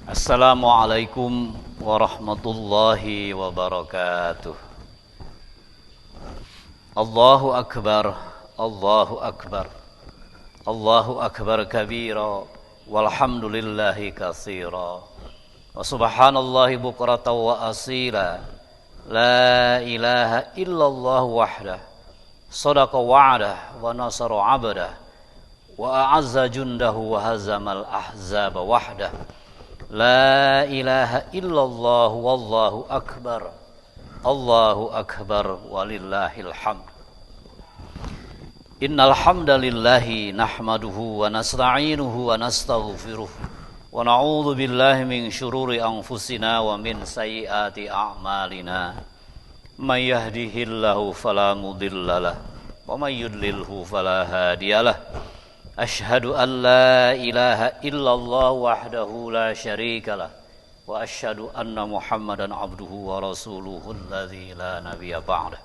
Assalamualaikum warahmatullahi wabarakatuh. Allahu akbar, Allahu akbar, Allahu akbar kabira, walhamdulillahi katsira, wa subhanallahi bukratan wa asila. La ilaha illallah wahdah, sadaqa wa'dah wa nasara 'abdah, wa a'azza jundahu wa hazamal ahzaba wahdah. La ilaha illallah wallahu akbar, Allahu akbar walillahil hamd. Innal hamdalillahi nahmaduhu wa nasta'inuhu wa nastaghfiruh wa na'udzu billahi min syururi anfusina wa min sayyiati a'malina. May yahdihillahu fala mudhillalah wa may yudlilhu fala hadiyalah. Ashhadu an la ilaha illallah wahdahu la syarikalah wa ashhadu anna Muhammadan abduhu wa rasuluhu alladzi la nabiyya ba'dah.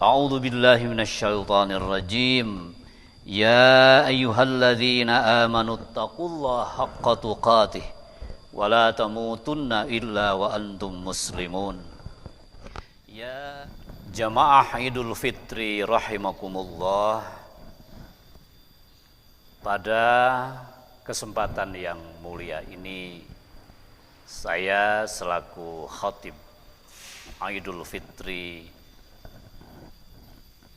A'udzu billahi minasyaitonir rajim. Ya ayyuhalladzina amanu taqullaha haqqa tuqatih wa la tamutunna illa wa antum muslimun. Ya jamaah Idul Fitri rahimakumullah. Pada kesempatan yang mulia ini, saya selaku khatib Idul Fitri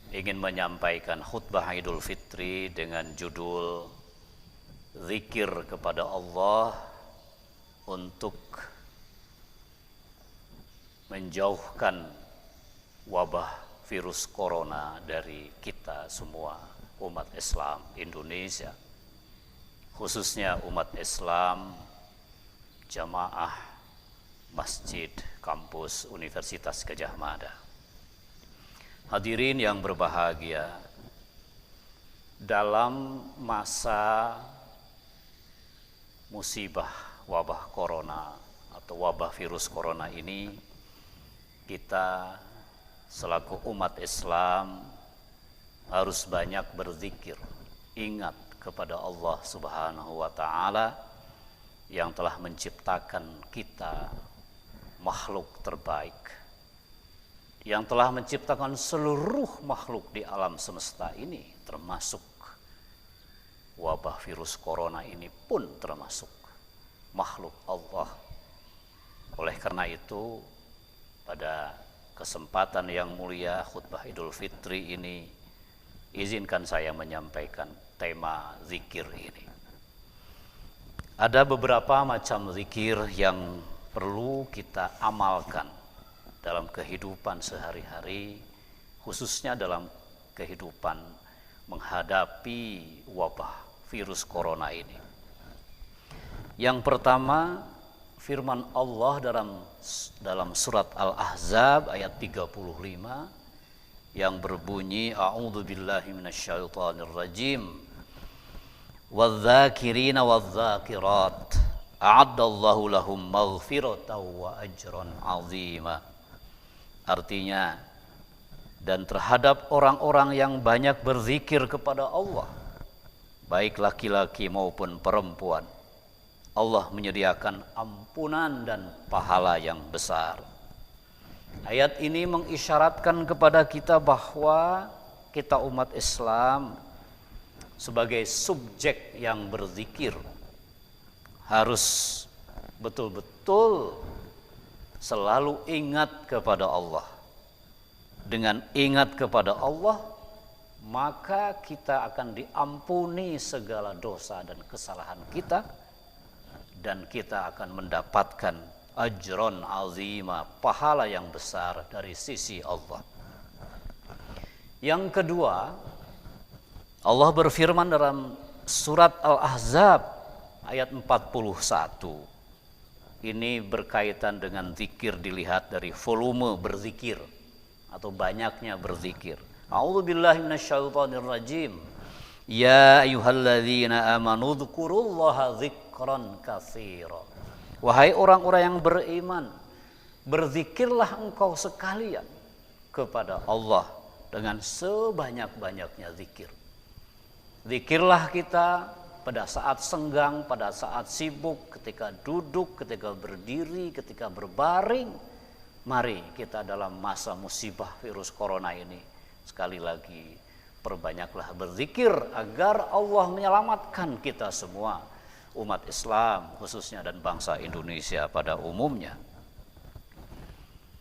ingin menyampaikan khutbah Idul Fitri dengan judul Zikir kepada Allah untuk menjauhkan wabah virus corona dari kita semua, umat Islam Indonesia, khususnya umat Islam jamaah Masjid Kampus Universitas Gadjah Mada. Hadirin yang berbahagia, dalam masa musibah wabah corona atau wabah virus corona ini, kita selaku umat Islam harus banyak berzikir, ingat kepada Allah Subhanahu wa Ta'ala yang telah menciptakan kita, makhluk terbaik, yang telah menciptakan seluruh makhluk di alam semesta ini, termasuk wabah virus corona ini pun termasuk makhluk Allah. Oleh karena itu, pada kesempatan yang mulia khutbah Idul Fitri ini, izinkan saya menyampaikan tema zikir ini. Ada beberapa macam zikir yang perlu kita amalkan dalam kehidupan sehari-hari, khususnya dalam kehidupan menghadapi wabah virus corona ini. Yang pertama, firman Allah dalam surat Al-Ahzab ayat 35 yang berbunyi, a'udzu billahi minasyaitonir rajim, wadz-dzakirina wadz-dzakirat a'addallahu lahum maghfiratan wa ajran 'azima. Artinya, dan terhadap orang-orang yang banyak berzikir kepada Allah, baik laki-laki maupun perempuan, Allah menyediakan ampunan dan pahala yang besar. Ayat ini mengisyaratkan kepada kita bahwa kita umat Islam sebagai subjek yang berzikir harus betul-betul selalu ingat kepada Allah. Dengan ingat kepada Allah, maka kita akan diampuni segala dosa dan kesalahan kita, dan kita akan mendapatkan ajron azima, pahala yang besar dari sisi Allah. Yang kedua, Allah berfirman dalam surat Al-Ahzab ayat 41. Ini berkaitan dengan zikir, dilihat dari volume berzikir atau banyaknya berzikir. A'udzubillahi minasyaitonir rajim. Ya ayyuhalladzina amanu dzkurullaha dzikran katsira. Wahai orang-orang yang beriman, berzikirlah engkau sekalian kepada Allah dengan sebanyak-banyaknya zikir. Zikirlah kita pada saat senggang, pada saat sibuk, ketika duduk, ketika berdiri, ketika berbaring. Mari kita dalam masa musibah virus corona ini, sekali lagi perbanyaklah berzikir agar Allah menyelamatkan kita semua, umat Islam khususnya dan bangsa Indonesia pada umumnya.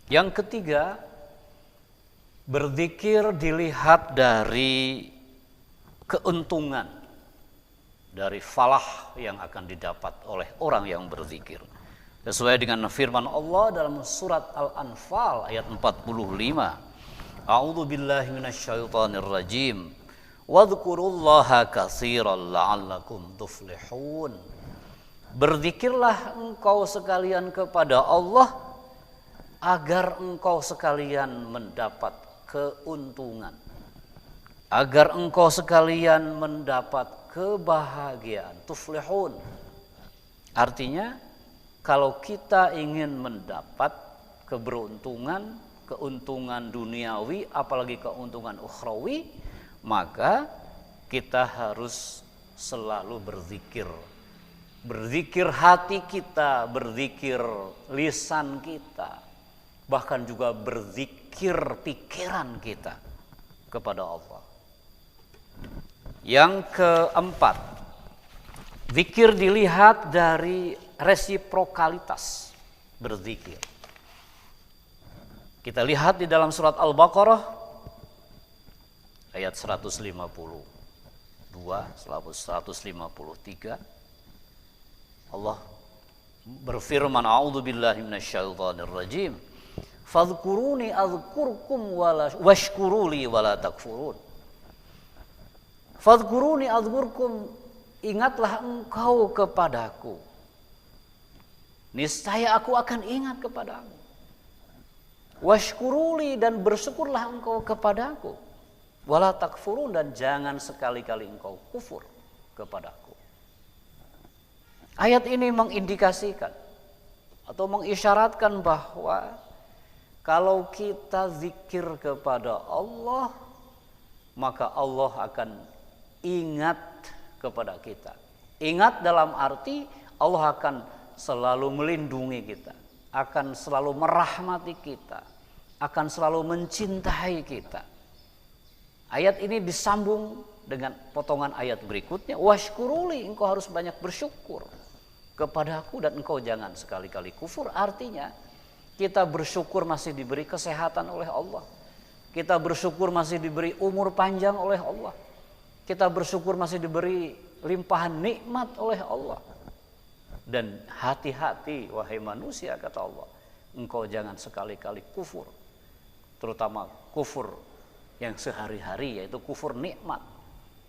Yang ketiga, berzikir dilihat dari keuntungan, dari falah yang akan didapat oleh orang yang berzikir. Sesuai dengan firman Allah dalam surat Al-Anfal ayat 45. A'udzu billahi minasyaitonir rajim. Wadhkurullaha katsiran la'allakum tuflihun. Berzikirlah engkau sekalian kepada Allah agar engkau sekalian mendapat keuntungan, agar engkau sekalian mendapat kebahagiaan. Tuflihun artinya kalau kita ingin mendapat keberuntungan, keuntungan duniawi apalagi keuntungan ukhrawi, maka kita harus selalu berzikir. Berzikir hati kita, berzikir lisan kita, bahkan juga berzikir pikiran kita kepada Allah. Yang keempat, zikir dilihat dari resiprokalitas berzikir. Kita lihat di dalam surat Al-Baqarah ayat 152, 153. Allah berfirman, A'udzu billahi minasyaitonir rajim. Fadhkuruni adzkurkum washkuruli wala takfurun. Fadhkuruni adzkurkum, ingatlah engkau kepadaku, niscaya aku akan ingat kepadamu. Washkuruli, dan bersyukurlah engkau kepadaku. Wala takfurun, dan jangan sekali-kali engkau kufur kepadaku. Ayat ini mengindikasikan atau mengisyaratkan bahwa kalau kita zikir kepada Allah, maka Allah akan ingat kepada kita. Ingat dalam arti Allah akan selalu melindungi kita, akan selalu merahmati kita, akan selalu mencintai kita. Ayat ini disambung dengan potongan ayat berikutnya, washkuruli, engkau harus banyak bersyukur kepadaku dan engkau jangan sekali-kali kufur. Artinya kita bersyukur masih diberi kesehatan oleh Allah, kita bersyukur masih diberi umur panjang oleh Allah, kita bersyukur masih diberi limpahan nikmat oleh Allah. Dan hati-hati wahai manusia, kata Allah, engkau jangan sekali-kali kufur, terutama kufur yang sehari-hari, yaitu kufur nikmat.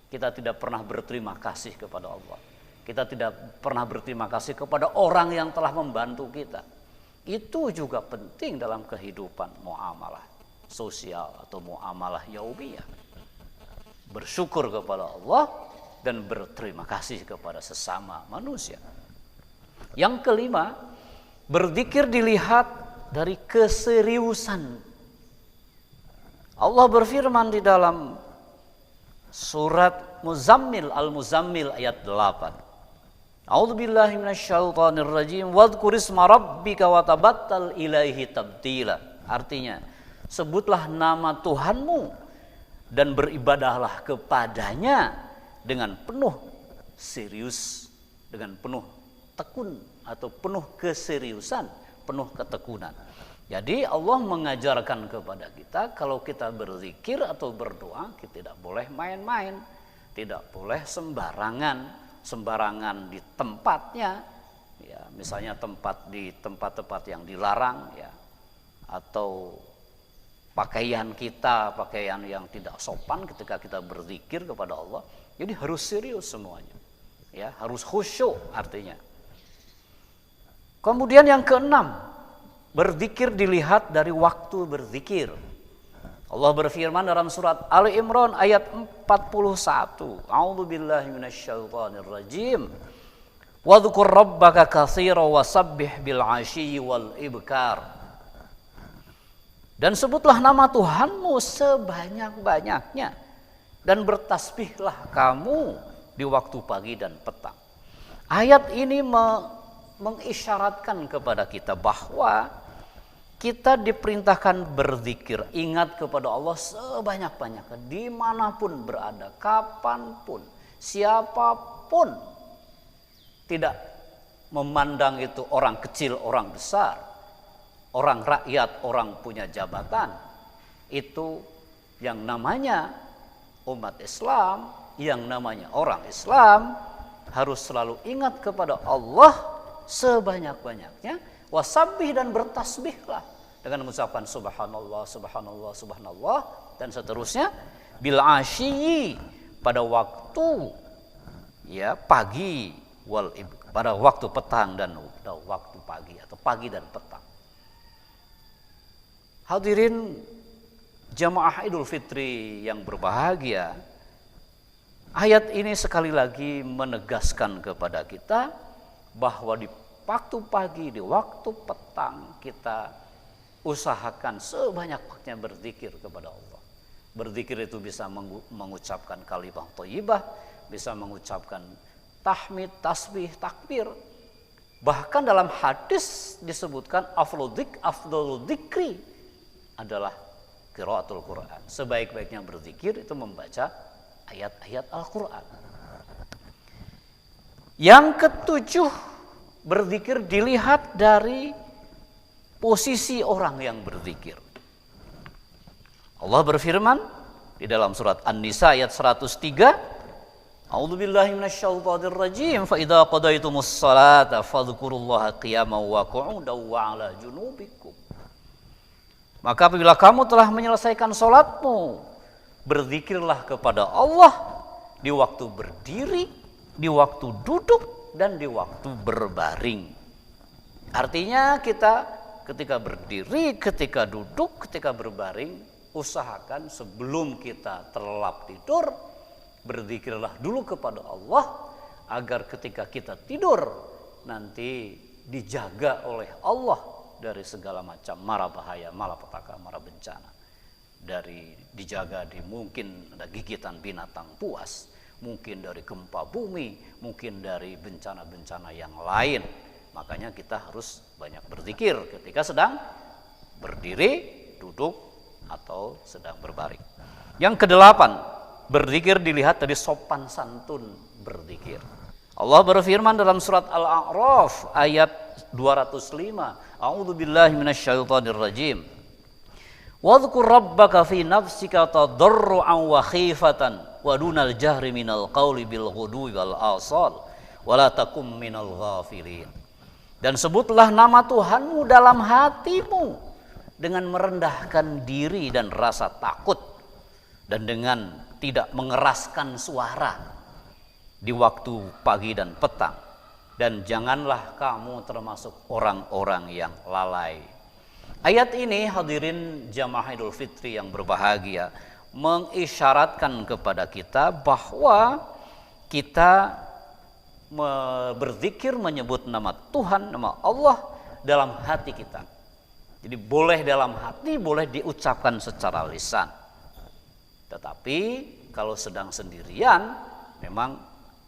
Kita tidak pernah berterima kasih kepada Allah, kita tidak pernah berterima kasih kepada orang yang telah membantu kita. Itu juga penting dalam kehidupan muamalah sosial atau muamalah yaumiyah. Bersyukur kepada Allah dan berterima kasih kepada sesama manusia. Yang kelima, berzikir dilihat dari keseriusan. Allah berfirman di dalam surat Muzammil, Al-Muzammil ayat 8. A'udzubillahi minasyaitonir rajim. Wadhkur isma rabbika wa tabattal ilaihi tabtila. Artinya, sebutlah nama Tuhanmu dan beribadahlah kepadanya dengan penuh serius, dengan penuh tekun atau penuh keseriusan, penuh ketekunan. Jadi Allah mengajarkan kepada kita kalau kita berzikir atau berdoa, kita tidak boleh main-main, tidak boleh sembarangan di tempatnya, ya, misalnya di tempat-tempat yang dilarang, ya, atau pakaian yang tidak sopan ketika kita berzikir kepada Allah. Jadi harus serius semuanya, ya, harus khusyuk artinya. Kemudian yang keenam, berzikir dilihat dari waktu berzikir. Allah berfirman dalam surat Ali Imran ayat 41. A'udzubillahi minasyaitonir rajim. Wadhkur rabbaka katsiran wasabbih bil 'ashyi wal ibkar. Dan sebutlah nama Tuhanmu sebanyak-banyaknya dan bertasbihlah kamu di waktu pagi dan petang. Ayat ini mengisyaratkan kepada kita bahwa kita diperintahkan berzikir, ingat kepada Allah sebanyak-banyaknya, dimanapun berada, kapanpun, siapapun. Tidak memandang itu orang kecil, orang besar, orang rakyat, orang punya jabatan. Itu yang namanya umat Islam, yang namanya orang Islam harus selalu ingat kepada Allah sebanyak-banyaknya, wasabbih dan bertasbihlah dengan mengucapkan subhanallah, subhanallah, subhanallah dan seterusnya, bil asyi pada waktu pagi, pada waktu petang dan waktu pagi atau pagi dan petang. Hadirin jamaah Idul Fitri yang berbahagia, ayat ini sekali lagi menegaskan kepada kita bahwa di waktu pagi, di waktu petang kita usahakan sebanyak-banyaknya berzikir kepada Allah. Berzikir itu bisa mengucapkan kalimah thayyibah, bisa mengucapkan tahmid, tasbih, takbir. Bahkan dalam hadis disebutkan afdhalul dzikri adalah qiraatul Quran. Sebaik-baiknya berzikir itu membaca ayat-ayat Al-Quran. Yang ketujuh, berzikir dilihat dari posisi orang yang berzikir. Allah berfirman di dalam surat An-Nisa ayat 103, A'udzubillahi minasyaitonir rajim, fa idza qadaytumus salata fadhkurullaha qiyaman wa qu'udan wa 'ala junubikum. Maka apabila kamu telah menyelesaikan salatmu, berzikirlah kepada Allah di waktu berdiri, di waktu duduk, dan di waktu berbaring. Artinya kita ketika berdiri, ketika duduk, ketika berbaring, usahakan sebelum kita terlelap tidur, berzikirlah dulu kepada Allah agar ketika kita tidur nanti dijaga oleh Allah dari segala macam mara bahaya, malapetaka, mara bencana. Dari dijaga di mungkin ada gigitan binatang buas, mungkin dari gempa bumi, mungkin dari bencana-bencana yang lain. Makanya kita harus banyak berzikir ketika sedang berdiri, duduk, atau sedang berbaring. Yang kedelapan, berzikir dilihat dari sopan santun berzikir. Allah berfirman dalam surat Al-A'raf ayat 205, A'udzubillahi minasyaitonir rajim. Wadhkur rabbaka fi nafsika tadarruan wa khifatan wa dunal jahri minal qawli bil ghudwi wal asal wa la takum minal ghafilin. Dan sebutlah nama Tuhanmu dalam hatimu dengan merendahkan diri dan rasa takut, dan dengan tidak mengeraskan suara di waktu pagi dan petang, dan janganlah kamu termasuk orang-orang yang lalai. Ayat ini hadirin jamaah Idul Fitri yang berbahagia mengisyaratkan kepada kita bahwa kita berzikir menyebut nama Tuhan, nama Allah dalam hati kita. Jadi boleh dalam hati, boleh diucapkan secara lisan. Tetapi kalau sedang sendirian, memang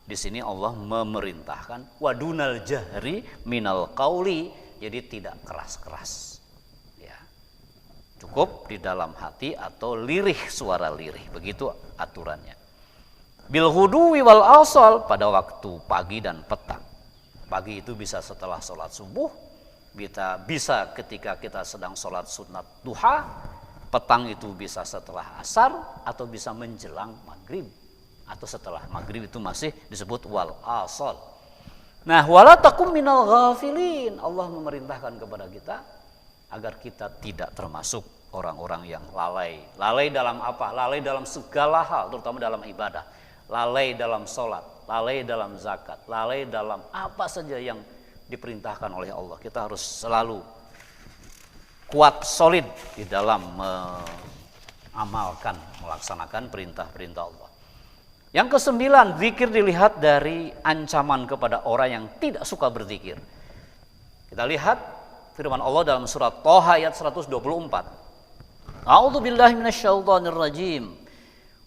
di sini Allah memerintahkan wadunal jahri minal qauli, jadi tidak keras-keras. Ya. Cukup di dalam hati atau lirih, suara lirih, begitu aturannya. Bil ghudwi wal asal, pada waktu pagi dan petang. Pagi itu bisa setelah sholat subuh, bisa ketika kita sedang sholat sunat duha, petang itu bisa setelah asar atau bisa menjelang maghrib, atau setelah maghrib itu masih disebut wal asal. Nah, wala takum minal ghafilin, Allah memerintahkan kepada kita agar kita tidak termasuk orang-orang yang lalai. Lalai dalam apa? Lalai dalam segala hal, terutama dalam ibadah. Lalai dalam sholat, lalai dalam zakat, lalai dalam apa saja yang diperintahkan oleh Allah. Kita harus selalu kuat, solid di dalam mengamalkan, melaksanakan perintah-perintah Allah. Yang kesembilan, zikir dilihat dari ancaman kepada orang yang tidak suka berzikir. Kita lihat firman Allah dalam surat Thaha ayat 124. A'udzubillahi minasyaitonir rajim.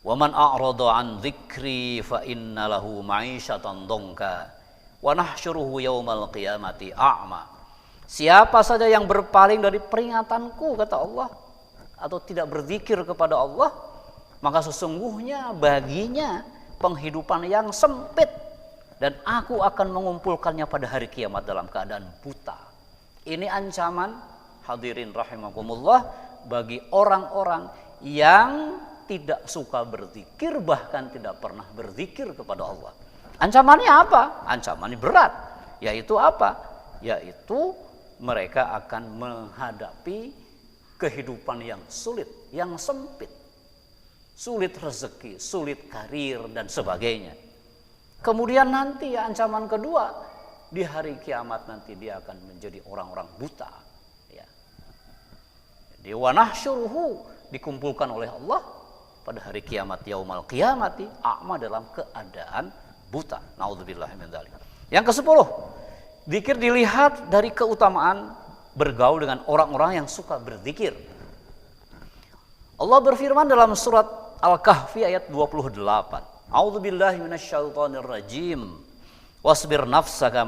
Wa man a'rada 'an dzikri fa inna lahu ma'isyatan dhanka wa nahsyuruhu yaumal qiyamati a'ma. Siapa saja yang berpaling dari peringatanku, kata Allah, atau tidak berzikir kepada Allah, maka sesungguhnya baginya penghidupan yang sempit, dan aku akan mengumpulkannya pada hari kiamat dalam keadaan buta. Ini ancaman, hadirin rahimakumullah, bagi orang-orang yang tidak suka berzikir, bahkan tidak pernah berzikir kepada Allah. Ancamannya apa? Ancamannya berat. Yaitu apa? Yaitu mereka akan menghadapi kehidupan yang sulit, yang sempit. Sulit rezeki, sulit karir, dan sebagainya. Kemudian nanti ancaman kedua, di hari kiamat nanti dia akan menjadi orang-orang buta. Ya. Di wa nahsyuruhu, dikumpulkan oleh Allah pada hari kiamat, yaumal qiyamati a'ma, dalam keadaan buta. Naudzubillahi min dzalik. Yang ke-10, zikir dilihat dari keutamaan bergaul dengan orang-orang yang suka berzikir. Allah berfirman dalam surat Al-Kahfi ayat 28. A'udzubillahi minasyaitonir rajim. Wasbir nafsaka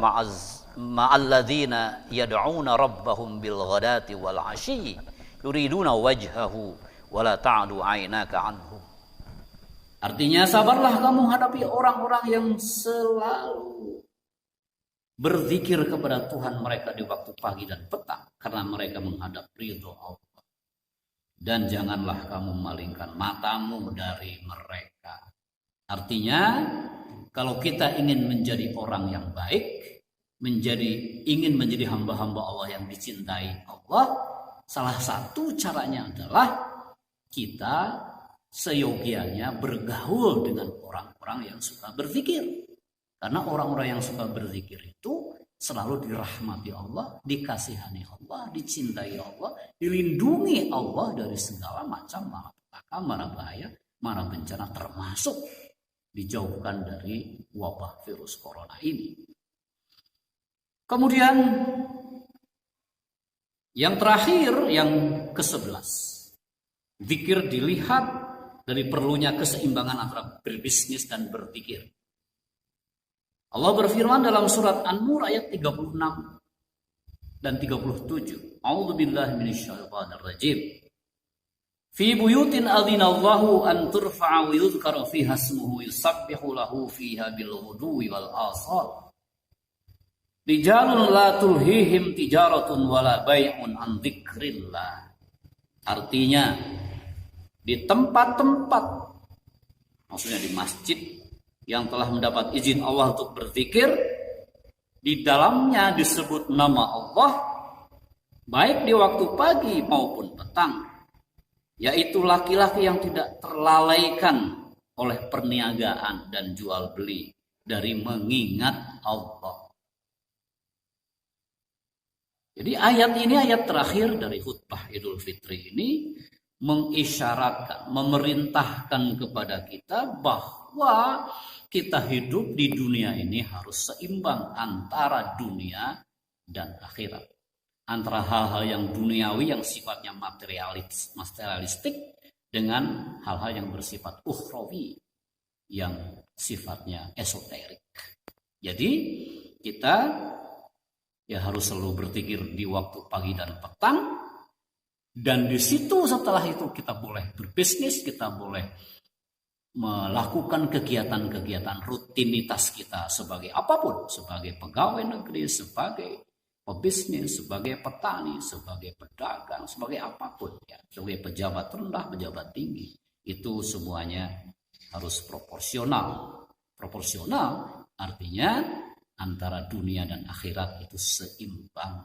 ma'alladzina yad'una rabbahum bil ghadati wal 'ashyi yuriduna wajhahu wa la ta'du 'ainaka 'anhum. Artinya, sabarlah kamu hadapi orang-orang yang selalu berzikir kepada Tuhan mereka di waktu pagi dan petang, karena mereka menghadap ridho Allah. Dan janganlah kamu malingkan matamu dari mereka. Artinya, kalau kita ingin menjadi orang yang baik, ingin menjadi hamba-hamba Allah yang dicintai Allah, salah satu caranya adalah kita seyogianya bergaul dengan orang-orang yang suka berzikir. Karena orang-orang yang suka berzikir itu selalu dirahmati Allah, dikasihani Allah, dicintai Allah, dilindungi Allah dari segala macam malapetaka, mara bahaya, mara bencana, termasuk dijauhkan dari wabah virus corona ini. Kemudian yang terakhir, yang ke-11, zikir dilihat dari perlunya keseimbangan antara berbisnis dan berzikir. Allah berfirman dalam surat An-Nur ayat 36 dan 37. A'udzubillahi minasyaitonir rajim. Fi buyutin adzinallahu an turfa'a wa yuzkara fiha ismuhu yusabbihu lahu fiha bil ghuduwi wal asal. Rijalun la tulhihim tijaratun wala bai'un an dzikrillah. Artinya, di tempat-tempat, maksudnya di masjid yang telah mendapat izin Allah untuk berzikir, di dalamnya disebut nama Allah, baik di waktu pagi maupun petang, yaitu laki-laki yang tidak terlalaikan oleh perniagaan dan jual beli dari mengingat Allah. Jadi ayat ini, ayat terakhir dari khutbah Idul Fitri ini, mengisyaratkan, memerintahkan kepada kita bahwa kita hidup di dunia ini harus seimbang antara dunia dan akhirat. Antara hal-hal yang duniawi yang sifatnya materialistik dengan hal-hal yang bersifat ukhrawi yang sifatnya esoterik. Jadi kita ya harus selalu berzikir di waktu pagi dan petang, dan di situ setelah itu kita boleh berbisnis, kita boleh melakukan kegiatan-kegiatan rutinitas kita sebagai apapun, sebagai pegawai negeri, sebagai pebisnis, sebagai petani, sebagai pedagang, sebagai apapun, ya, sebagai pejabat rendah, pejabat tinggi, itu semuanya harus proporsional. Proporsional artinya antara dunia dan akhirat itu seimbang.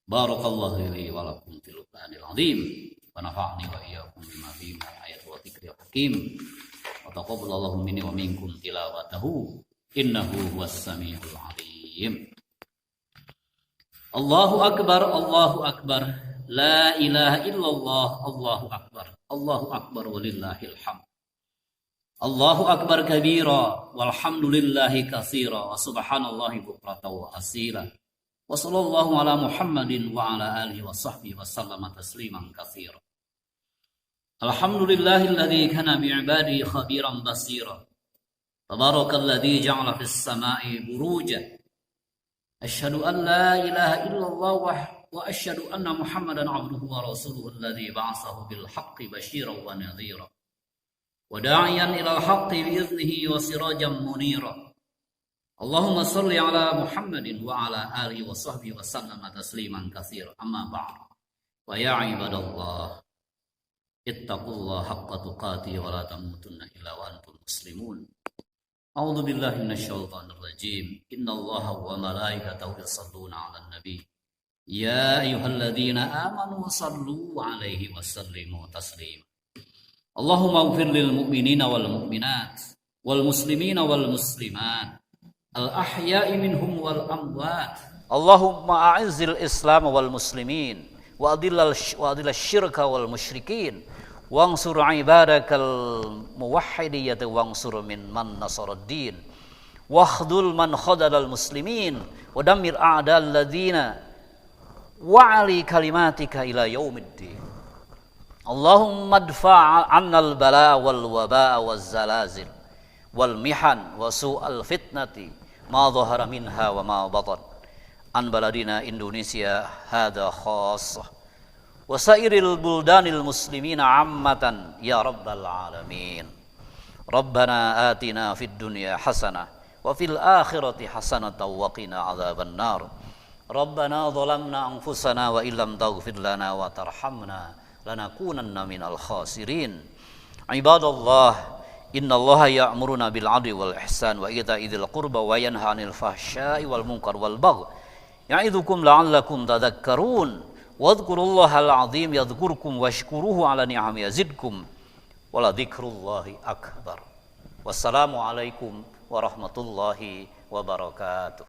Barakallahu li wa lakum fil Qur'anil azim wa nafa'ani wa iyyakum bima fihi min ayati wa dzikril hakim wa taqabbalallahu minni wa minkum tilawatahu innahu huwas samiul alim. Allahu akbar, Allahu akbar, la ilaha illallah, Allahu akbar, Allahu akbar walillahil hamd. Allahu akbar kabira walhamdulillahi katsira wa subhanallahi bukratan wa asila. Wa sallallahu ala Muhammadin wa ala alihi wa sahbihi wa sallama tasliman katsira. Alhamdulillahilladzi kana bi'ibadihi khabiran basira. Tabarakalladzi ja'ala fis sama'i burujan. Asyhadu an la ilaha illallah wa asyhadu anna Muhammadan 'abduhu wa rasuluhu alladzi ba'atsahu bil haqqi basyiran wa nadhira. Wa da'iyan ilal haqqi bi idnihi wa sirajan munira. Allahumma shalli ala Muhammadin wa ala alihi wa sahbihi wa sallama tasliman katsira. Amma ba'd. Wa ya ibadallah, ittaqullaha haqqa tuqatih wa la tamutunna illa wa antum muslimun. A'udzu billahi minasyaitonir rajim. Innallaha wa malaikatahu yusholluna 'alan nabi. Ya ayyuhalladzina amanu shallu 'alaihi wa sallimu taslima. Allahumma ighfir lil mu'minina wal mu'minat wal muslimina wal muslimat al ahya'i minhum wal amwat. Allahumma a'izzil Islam wal muslimin wa adillal syirka wal musyrikin wansur ibadakal muwahhidiyata wansur min man nasaraddin wakhdul man khadalal muslimin wa dammir a'dal ladzina wa'ali kalimatika ila yaumiddin. Allahumma adfa' 'annal bala wal waba waz zalazil wal mihan wa su'al fitnati ma dhahara minha wa ma batan an baladina Indonesia hadha khassah wa sairil buldanil muslimina ammatan ya rabbal alamin. Rabbana atina fid dunya hasanah wa fil akhirati hasanatan wa qina adzaban nar. Rabbana zalamna anfusana wa illam taghfir lana wa tarhamna lanakunanna minal khasirin. Ibadallah, innallaha ya'muruna bil 'adli wal ihsan wa ita'i dzil qurba wa yanha 'anil fahsya'i wal munkar wal baghi ya'idzukum la'allakum tadhakkarun. Wadhkurullaha al-'azim yadhkurkum washkuruhu 'ala ni'amihi yazidkum wa la dzikrullahi akbar. Wassalamu alaikum warahmatullahi wabarakatuh.